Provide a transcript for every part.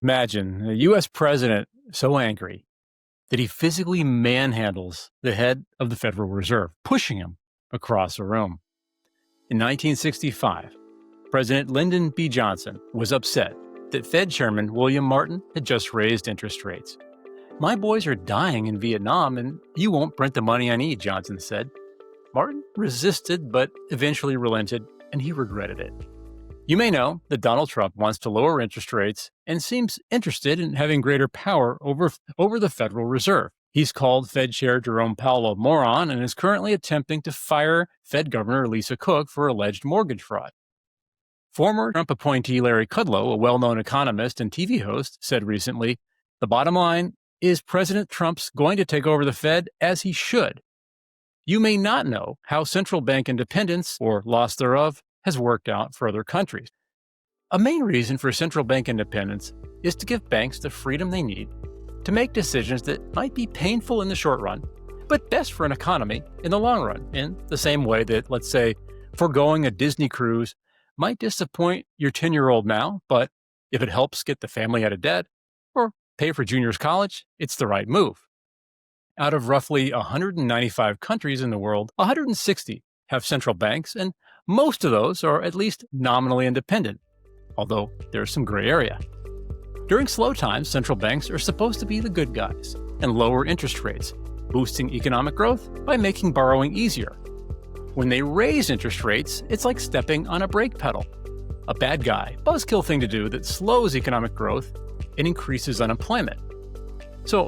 Imagine a U.S. president so angry that he physically manhandles the head of the Federal Reserve, pushing him across a room. In 1965, President Lyndon B. Johnson was upset that Fed Chairman William Martin had just raised interest rates. "My boys are dying in Vietnam, and you won't print the money I need," Johnson said. Martin resisted, but eventually relented, and he regretted it. You may know that Donald Trump wants to lower interest rates and seems interested in having greater power over the Federal Reserve. He's called Fed Chair Jerome Powell a moron and is currently attempting to fire Fed Governor Lisa Cook for alleged mortgage fraud. Former Trump appointee Larry Kudlow, a well-known economist and TV host, said recently, "The bottom line is President Trump's going to take over the Fed as he should." You may not know how central bank independence, or loss thereof, has worked out for other countries. A main reason for central bank independence is to give banks the freedom they need to make decisions that might be painful in the short run, but best for an economy in the long run, in the same way that, let's say, foregoing a Disney cruise might disappoint your 10-year-old now, but if it helps get the family out of debt or pay for junior's college, it's the right move. Out of roughly 195 countries in the world, 160 have central banks, and most of those are at least nominally independent, although there's some gray area. During slow times, central banks are supposed to be the good guys and lower interest rates, boosting economic growth by making borrowing easier. When they raise interest rates, it's like stepping on a brake pedal, a bad guy, buzzkill thing to do that slows economic growth and increases unemployment. So,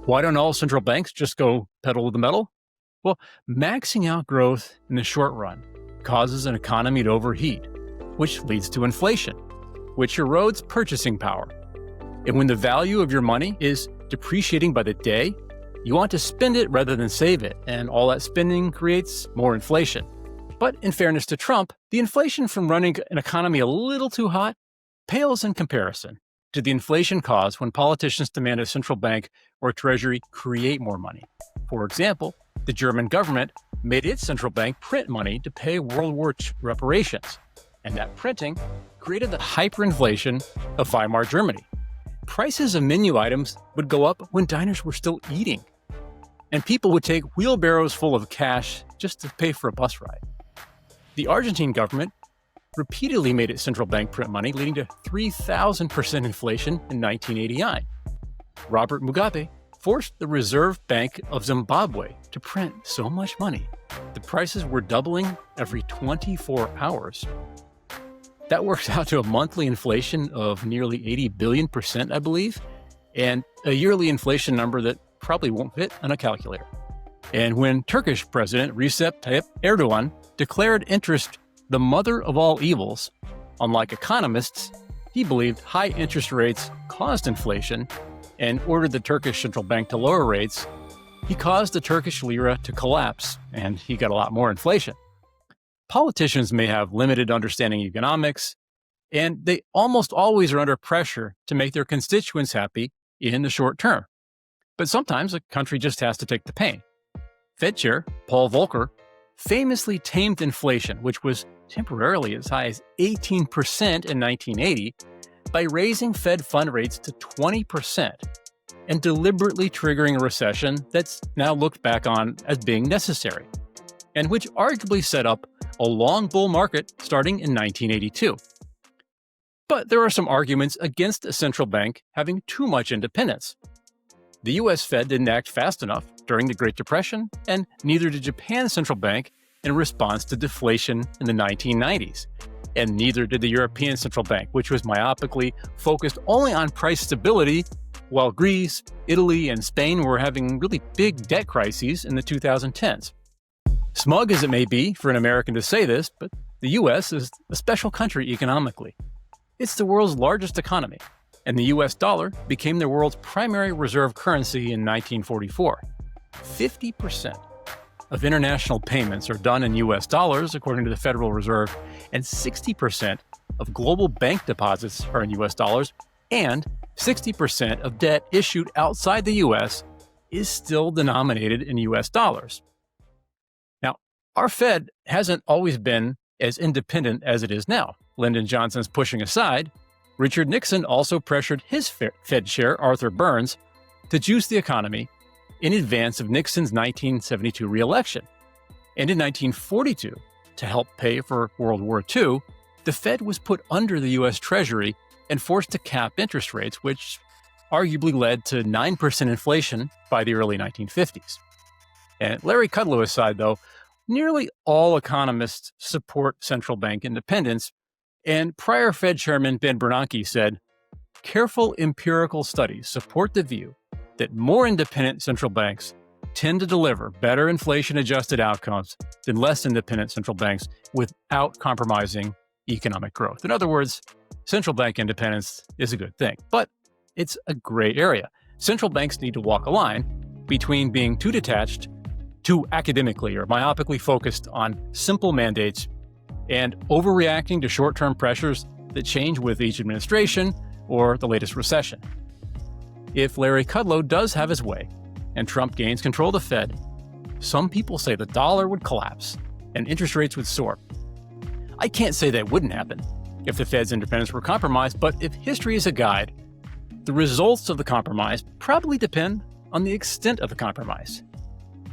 why don't all central banks just go pedal to the metal? Well, maxing out growth in the short run causes an economy to overheat, which leads to inflation, which erodes purchasing power. And when the value of your money is depreciating by the day, you want to spend it rather than save it, and all that spending creates more inflation. But in fairness to Trump, the inflation from running an economy a little too hot pales in comparison to the inflation caused when politicians demand a central bank or treasury create more money. For example, the German government made its central bank print money to pay World War II reparations, and that printing created the hyperinflation of Weimar Germany. Prices of menu items would go up when diners were still eating, and people would take wheelbarrows full of cash just to pay for a bus ride. The Argentine government repeatedly made its central bank print money, leading to 3,000% inflation in 1989. Robert Mugabe forced the Reserve Bank of Zimbabwe to print so much money, the prices were doubling every 24 hours. That works out to a monthly inflation of nearly 80 billion%, I believe, and a yearly inflation number that probably won't fit on a calculator. And when Turkish President Recep Tayyip Erdogan declared interest the mother of all evils, unlike economists, he believed high interest rates caused inflation and ordered the Turkish central bank to lower rates. He caused the Turkish lira to collapse, and he got a lot more inflation. Politicians may have limited understanding of economics, and they almost always are under pressure to make their constituents happy in the short term. But sometimes a country just has to take the pain. Fed Chair Paul Volcker famously tamed inflation, which was temporarily as high as 18% in 1980, by raising Fed fund rates to 20% and deliberately triggering a recession that's now looked back on as being necessary, and which arguably set up a long bull market starting in 1982. But there are some arguments against a central bank having too much independence. The US Fed didn't act fast enough during the Great Depression, and neither did Japan's central bank in response to deflation in the 1990s. And neither did the European Central Bank, which was myopically focused only on price stability, while Greece, Italy, and Spain were having really big debt crises in the 2010s. Smug as it may be for an American to say this, but the US is a special country economically. It's the world's largest economy, and the US dollar became the world's primary reserve currency in 1944. 50% of international payments are done in US dollars, according to the Federal Reserve, and 60% of global bank deposits are in US dollars, and 60% of debt issued outside the US is still denominated in US dollars. Now, our Fed hasn't always been as independent as it is now. Lyndon Johnson's pushing aside, Richard Nixon also pressured his Fed chair, Arthur Burns, to juice the economy in advance of Nixon's 1972 re-election. And in 1942, to help pay for World War II, the Fed was put under the U.S. Treasury and forced to cap interest rates, which arguably led to 9% inflation by the early 1950s. And Larry Kudlow aside, though, nearly all economists support central bank independence, and prior Fed Chairman Ben Bernanke said, "Careful empirical studies support the view that more independent central banks tend to deliver better inflation-adjusted outcomes than less independent central banks without compromising economic growth." In other words, central bank independence is a good thing, but it's a gray area. Central banks need to walk a line between being too detached, too academically or myopically focused on simple mandates, and overreacting to short-term pressures that change with each administration or the latest recession. If Larry Kudlow does have his way and Trump gains control of the Fed, some people say the dollar would collapse and interest rates would soar. I can't say that wouldn't happen if the Fed's independence were compromised, but if history is a guide, the results of the compromise probably depend on the extent of the compromise.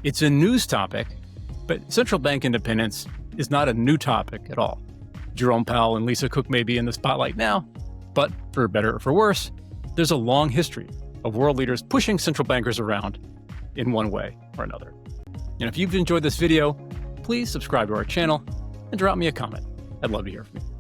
It's a news topic, but central bank independence is not a new topic at all. Jerome Powell and Lisa Cook may be in the spotlight now, but for better or for worse, there's a long history of world leaders pushing central bankers around in one way or another. And if you've enjoyed this video, please subscribe to our channel and drop me a comment. I'd love to hear from you.